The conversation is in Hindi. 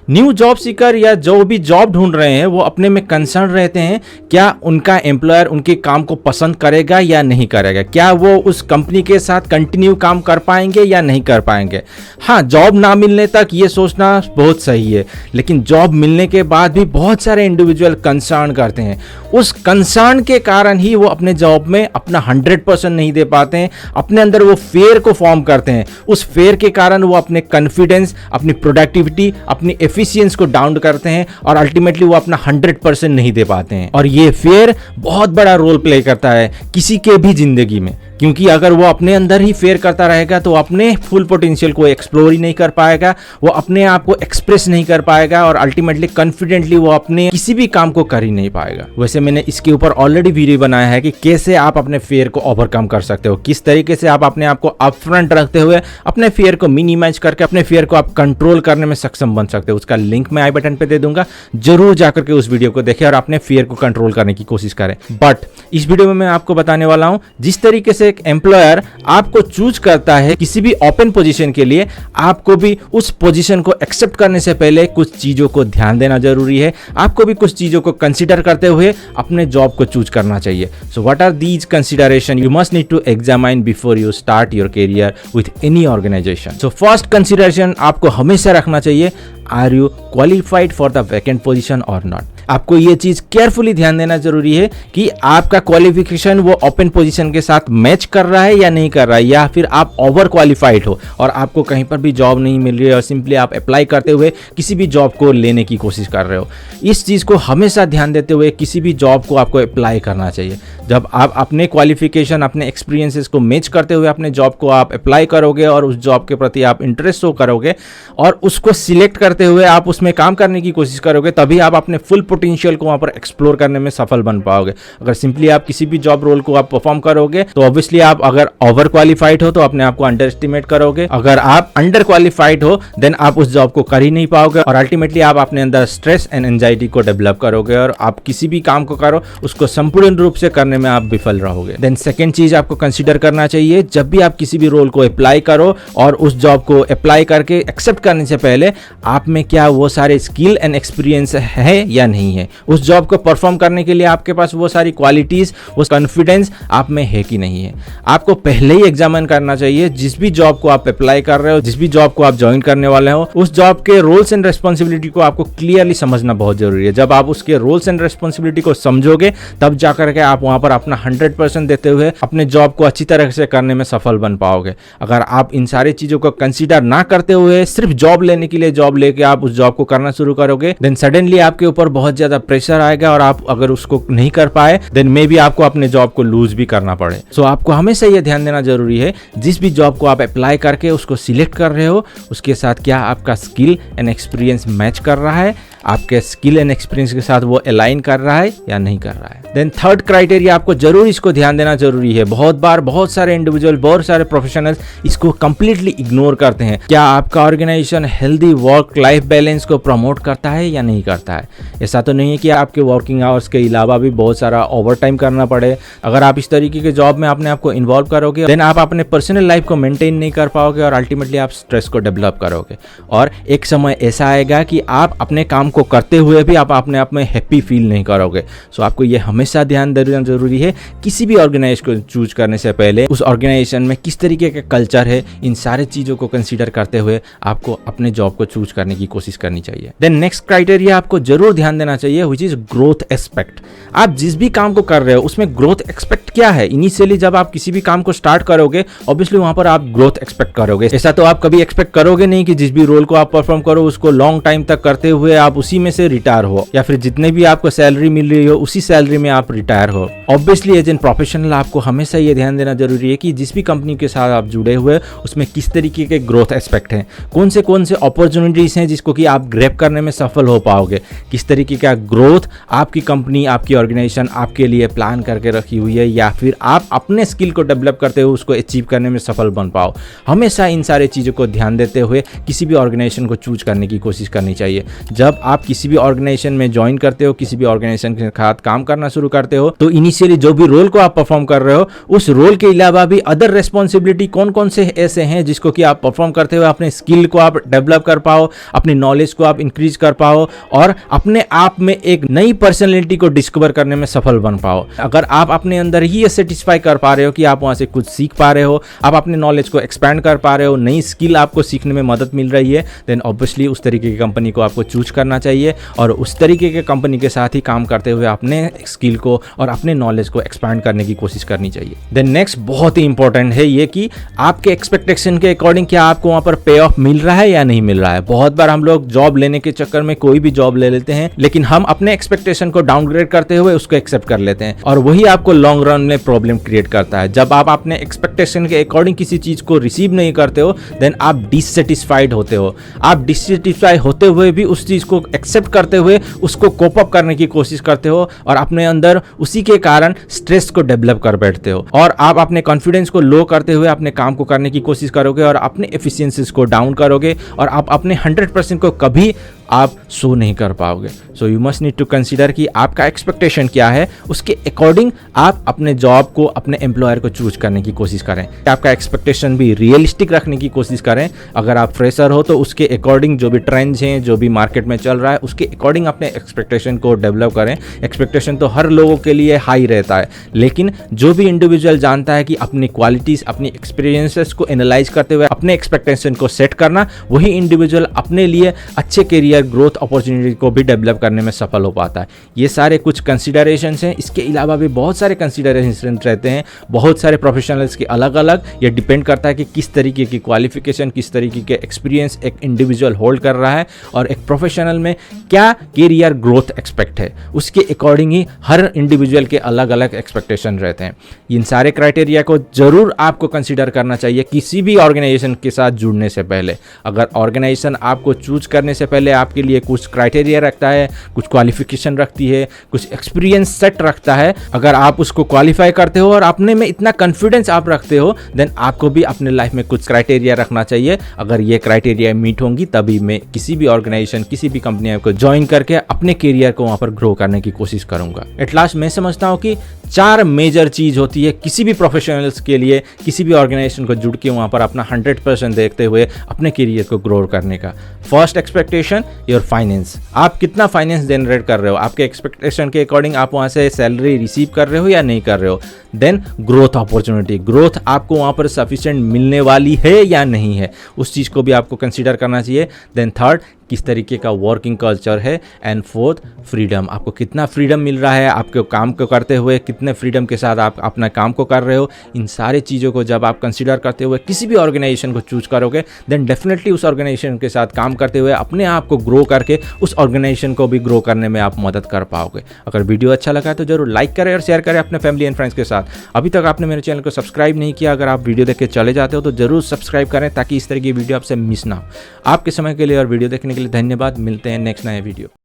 न्यू जॉब सीकर या जो भी जॉब ढूंढ रहे हैं वो अपने में कंसर्न रहते हैं, क्या उनका एम्प्लॉयर उनके काम को पसंद करेगा या नहीं करेगा, क्या वो उस कंपनी के साथ कंटिन्यू काम कर पाएंगे या नहीं कर पाएंगे। हाँ, जॉब ना मिलने तक ये सोचना बहुत सही है, लेकिन जॉब मिलने के बाद भी बहुत सारे इंडिविजुअल कंसर्न करते हैं। उस कंसर्न के कारण ही वो अपने जॉब में अपना 100% नहीं दे पाते हैं, अपने अंदर वो फेयर को फॉर्म करते हैं। उस फेयर के कारण वो अपने कॉन्फिडेंस, अपनी प्रोडक्टिविटी, अपनी एफिशिएंसी को डाउन करते हैं और अल्टीमेटली वो अपना 100% नहीं दे पाते हैं। और ये फेयर बहुत बड़ा रोल प्ले करता है किसी के भी जिंदगी में, क्योंकि अगर वो अपने अंदर ही फेयर करता रहेगा तो अपने फुल पोटेंशियल को एक्सप्लोर ही नहीं कर पाएगा, वो अपने आप को एक्सप्रेस नहीं कर पाएगा और अल्टीमेटली कॉन्फिडेंटली वो अपने किसी भी काम को कर ही नहीं पाएगा। वैसे मैंने इसके ऊपर ऑलरेडी वीडियो बनाया है कि कैसे आप अपने फेयर को ओवरकम कर सकते हो, किस तरीके से आप अपने आप को अपफ्रंट रखते हुए अपने फेयर को मिनिमाइज करके अपने फेयर को आप कंट्रोल करने में सक्षम बन सकते हो। उसका लिंक मैं आई बटन पे दे दूंगा, जरूर जाकर के उस वीडियो को देखें और अपने फेयर को कंट्रोल करने की कोशिश करें। बट इस वीडियो में मैं आपको बताने वाला हूं, जिस तरीके से एक एम्प्लॉयर आपको चूज करता है किसी भी ओपन पोजीशन के लिए, आपको भी उस पोजीशन को एक्सेप्ट करने से पहले कुछ चीजों को ध्यान देना जरूरी है। आपको भी कुछ चीजों को कंसीडर करते हुए अपने जॉब को चूज करना चाहिए। So what are these consideration you must need to examine before you start your career with any organisation. So first consideration आपको हमेशा रखना चाहिए, are you qualified for the vacant position और नॉट। आपको ये चीज केयरफुली ध्यान देना जरूरी है कि आपका क्वालिफिकेशन वो ओपन पोजीशन के साथ मैच कर रहा है या नहीं कर रहा है, या फिर आप ओवर क्वालिफाइड हो और आपको कहीं पर भी जॉब नहीं मिल रही है और सिंपली आप अप्लाई करते हुए किसी भी जॉब को लेने की कोशिश कर रहे हो। इस चीज को हमेशा ध्यान देते हुए किसी भी जॉब को आपको अप्लाई करना चाहिए। जब आप अपने क्वालिफिकेशन, अपने एक्सपीरियंसेस को मैच करते हुए अपने जॉब को आप अप्लाई करोगे और उस जॉब के प्रति आप इंटरेस्ट शो करोगे और उसको सिलेक्ट करते हुए आप उसमें काम करने की कोशिश करोगे, तभी आप अपने फुल पोटेंशियल को वहां पर एक्सप्लोर करने में सफल बन पाओगे। अगर सिंपली आप किसी भी जॉब रोल को आप परफॉर्म करोगे तो ऑब्वियसली आप अगर ओवर क्वालिफाइड हो तो अपने आप को अंडर एस्टिमेट करोगे, अगर आप अंडर क्वालिफाइड हो देन आप उस जॉब को कर ही नहीं पाओगे और अल्टीमेटली आप अपने अंदर स्ट्रेस एंड एंजाइटी को डेवलप करोगे और आप किसी भी काम को करो उसको संपूर्ण रूप से करने में आप विफल रहोगे। देन सेकेंड चीज आपको कंसीडर करना चाहिए, जब भी आप किसी भी रोल को अप्लाई करो और उस जॉब को अप्लाई करके एक्सेप्ट करने से पहले आप में क्या वो सारे स्किल एंड एक्सपीरियंस है या नहीं है। उस जॉब को परफॉर्म करने के लिए आपके पास वो सारी क्वालिटीज, वो कॉन्फिडेंस आप में है कि नहीं है। आपको पहले ही एग्जामिन करना चाहिए जिस भी जॉब को आप अप्लाई कर रहे हो, जिस भी जॉब को आप ज्वाइन करने वाले हो, उस जॉब के रोल्स एंड रेस्पॉन्सिबिलिटी को आपको क्लियरली समझना बहुत जरूरी है। जब आप उसके रोल्स एंड रेस्पॉन्सिबिलिटी को समझोगे तब जाकर के आप वहां पर अपना 100% देते हुए अपने जॉब को अच्छी तरह से करने में सफल बन पाओगे। अगर आप इन सारी चीजों को कंसीडर ना करते हुए सिर्फ जॉब लेने के लिए जॉब लेके आप उस जॉब को करना शुरू करोगे देन सडनली आपके ऊपर बहुत ज्यादा प्रेशर आएगा और आप अगर उसको नहीं कर पाए देन मे बी आपको अपने जॉब को लूज भी करना पड़े। सो आपको हमेशा यह ध्यान देना जरूरी है, जिस भी जॉब को आप अप्लाई करके उसको सिलेक्ट कर रहे हो उसके साथ क्या आपका स्किल एंड एक्सपीरियंस मैच कर रहा है, आपके स्किल एंड एक्सपीरियंस के साथ वो अलाइन कर रहा है या नहीं कर रहा है। देन थर्ड क्राइटेरिया आपको जरूर इसको ध्यान देना जरूरी है। बहुत बार बहुत सारे इंडिविजुअल, बहुत सारे प्रोफेशनल्स इसको कंप्लीटली इग्नोर करते हैं। क्या आपका organisation healthy work life balance को प्रमोट करता है या नहीं करता है। ऐसा तो नहीं है कि आपके वर्किंग आवर्स के अलावा भी बहुत सारा ओवर टाइम करना पड़े। अगर आप इस तरीके के जॉब में अपने आप को इन्वॉल्व करोगे देन आप अपने पर्सनल लाइफ को मेंटेन नहीं कर पाओगे और अल्टीमेटली आप स्ट्रेस को डेवलप करोगे और एक समय ऐसा आएगा कि आप अपने काम को करते हुए भी आप अपने आप में हैप्पी फील नहीं करोगे। सो आपको ये हमेशा ध्यान देना जरूरी है, किसी भी ऑर्गेनाइजेशन को चूज करने से पहले उस ऑर्गेनाइजेशन में किस तरीके का कल्चर है, इन सारे चीजों को कंसीडर करते हुए आपको अपने जॉब को चूज करने की कोशिश करनी चाहिए। देन नेक्स्ट क्राइटेरिया आपको जरूर ध्यान देना चाहिए व्हिच इज ग्रोथ एस्पेक्ट। आप जिस भी काम को कर रहे हो उसमें ग्रोथ एक्सपेक्ट क्या है। इनिशियली जब आप किसी भी काम को स्टार्ट करोगे ऑब्वियसली वहां पर आप ग्रोथ एक्सपेक्ट करोगे। ऐसा तो आप कभी एक्सपेक्ट करोगे नहीं कि जिस भी रोल को आप परफॉर्म करो उसको लॉन्ग टाइम तक करते हुए आप उसी में से रिटायर हो या फिर जितने भी आपको सैलरी मिल रही हो उसी सैलरी में आप रिटायर हो। ऑब्वियसली एज एन प्रोफेशनल आपको हमेशा ये ध्यान देना जरूरी है कि जिस भी कंपनी के साथ आप जुड़े हुए उसमें किस तरीके के ग्रोथ एस्पेक्ट हैं, कौन से अपॉर्चुनिटीज हैं जिसको कि आप ग्रैब करने में सफल हो पाओगे, किस तरीके का ग्रोथ आपकी कंपनी, आपकी ऑर्गेनाइजेशन आपके लिए प्लान करके रखी हुई है या फिर आप अपने स्किल को डेवलप करते हुए उसको अचीव करने में सफल बन पाओ। हमेशा इन सारे चीज़ों को ध्यान देते हुए किसी भी ऑर्गेनाइजेशन को चूज करने की कोशिश करनी चाहिए। जब आप किसी भी ऑर्गेनाइजेशन में ज्वाइन करते हो, किसी भी ऑर्गेनाइजेशन के साथ काम करना शुरू करते हो, तो इनिशियली जो भी रोल को आप परफॉर्म कर रहे हो, उस रोल के अलावा भी अदर रेस्पॉन्सिबिलिटी कौन कौन से ऐसे हैं जिसको कि आप परफॉर्म करते हुए अपने स्किल को आप डेवलप कर पाओ, अपनी नॉलेज को आप इंक्रीज कर पाओ और अपने आप में एक नई पर्सनैलिटी को डिस्कवर करने में सफल बन पाओ। अगर आप अपने अंदर ही ये सेटिस्फाई कर पा रहे हो कि आप वहां से कुछ सीख पा रहे हो, आप अपने नॉलेज को एक्सपैंड कर पा रहे हो, नई स्किल आपको सीखने में मदद मिल रही है, देन ऑब्वियसली उस तरीके की कंपनी को आपको चूज करना चाहिए और उस तरीके के कंपनी के साथ ही काम करते हुए अपने स्किल को और अपने नॉलेज को एक्सपैंड करने की कोशिश करनी चाहिए। देन नेक्स्ट बहुत ही इंपॉर्टेंट है ये कि आपके एक्सपेक्टेशन के अकॉर्डिंग क्या आपको वहां पर पे ऑफ मिल रहा है या नहीं मिल रहा है। बहुत बार हम लोग जॉब लेने के चक्कर में कोई भी जॉब ले लेते हैं, लेकिन हम अपने एक्सपेक्टेशन को डाउनग्रेड करते हुए उसको एक्सेप्ट कर लेते हैं और वही आपको लॉन्ग रन में प्रॉब्लम क्रिएट करता है। जब आप अपने एक्सपेक्टेशन के अकॉर्डिंग किसी चीज को रिसीव नहीं करते हो, देन आप डिससेटिस्फाइड होते हो। आप डिससेटिस्फाइड होते हुए भी उस चीज को एक्सेप्ट करते हुए उसको कोप अप करने की कोशिश करते हो और अपने अंदर उसी के कारण स्ट्रेस को डेवलप कर बैठते हो और आप अपने कॉन्फिडेंस को लो करते हुए अपने काम को करने की कोशिश करोगे और अपने एफिशिएंसीज को डाउन करोगे और आप अपने 100% को कभी आप शो नहीं कर पाओगे। So you must need to consider कि आपका एक्सपेक्टेशन क्या है, उसके अकॉर्डिंग आप अपने जॉब को, अपने एम्प्लॉयर को चूज करने की कोशिश करें। आपका एक्सपेक्टेशन भी रियलिस्टिक रखने की कोशिश करें। अगर आप फ्रेशर हो तो उसके अकॉर्डिंग जो भी ट्रेंड्स हैं, जो भी मार्केट में चल रहा है, उसके अकॉर्डिंग अपने एक्सपेक्टेशन को डेवलप करें। एक्सपेक्टेशन तो हर लोगों के लिए हाई रहता है, लेकिन जो भी इंडिविजुअल जानता है कि अपनी क्वालिटीज, अपनी एक्सपीरियंसेस को एनालाइज करते हुए अपने एक्सपेक्टेशन को सेट करना, वही इंडिविजुअल अपने लिए अच्छे कैरियर ग्रोथ अपॉर्चुनिटी को भी डेवलप करने में सफल हो पाता है। ये सारे कुछ कंसीडरेशंस हैं। इसके अलावा भी बहुत सारे कंसीडरेशंस रहते हैं, बहुत सारे प्रोफेशनल्स के अलग अलग। ये डिपेंड करता है कि किस तरीके की क्वालिफिकेशन, किस तरीके के एक्सपीरियंस एक इंडिविजुअल होल्ड कर रहा है और एक प्रोफेशनल में क्या कैरियर ग्रोथ एक्सपेक्ट है, उसके अकॉर्डिंग ही हर इंडिविजुअल के अलग अलग एक्सपेक्टेशन रहते हैं। इन सारे क्राइटेरिया को जरूर आपको कंसीडर करना चाहिए किसी भी ऑर्गेनाइजेशन के साथ जुड़ने से पहले। अगर ऑर्गेनाइजेशन आपको चूज करने से पहले आपके लिए कुछ क्राइटेरिया रखता है, कुछ क्वालिफिकेशन रखती है, कुछ एक्सपीरियंस सेट रखता है, अगर आप उसको क्वालिफाई करते हो और अपने में इतना कॉन्फिडेंस आप रखते हो, देन आपको भी अपने लाइफ में कुछ क्राइटेरिया रखना चाहिए। अगर ये क्राइटेरिया मीट होंगी तभी मैं किसी भी ऑर्गेनाइजेशन, किसी भी कंपनी को ज्वाइन करके अपने कैरियर को वहां पर ग्रो करने की कोशिश करूंगा। एट लास्ट मैं समझता हूं कि 4 मेजर चीज होती है किसी भी प्रोफेशनल्स के लिए, किसी भी ऑर्गेनाइजेशन को जुड़ के वहां पर अपना 100% देखते हुए अपने कैरियर को ग्रो करने का। First expectation, your finance. आप कितना फाइनेंस जनरेट कर रहे हो, आपके एक्सपेक्टेशन के अकॉर्डिंग आप वहां से सैलरी रिसीव कर रहे हो या नहीं कर रहे हो। देन ग्रोथ अपॉर्चुनिटी, ग्रोथ आपको वहां पर सफिशिएंट मिलने वाली है या नहीं है, उस चीज को भी आपको कंसीडर करना चाहिए। देन थर्ड, किस तरीके का वर्किंग कल्चर है। एंड फोर्थ, फ्रीडम, आपको कितना फ्रीडम मिल रहा है आपके काम को करते हुए, कितने फ्रीडम के साथ आप अपना काम को कर रहे हो। इन सारे चीज़ों को जब आप कंसीडर करते हुए किसी भी ऑर्गेनाइजेशन को चूज करोगे, देन डेफिनेटली उस ऑर्गेनाइजेशन के साथ काम करते हुए अपने आप को ग्रो करके उस ऑर्गेनाइजेशन को भी ग्रो करने में आप मदद कर पाओगे। अगर वीडियो अच्छा लगा है तो जरूर लाइक करें और शेयर करें अपने फैमिली एंड फ्रेंड्स के साथ। अभी तक आपने मेरे चैनल को सब्सक्राइब नहीं किया, अगर आप वीडियो देख के चले जाते हो तो जरूर सब्सक्राइब करें ताकि इस तरह की वीडियो आपसे मिस ना हो। आपके समय के लिए और वीडियो देखने के लिए धन्यवाद। मिलते हैं नेक्स्ट नए वीडियो।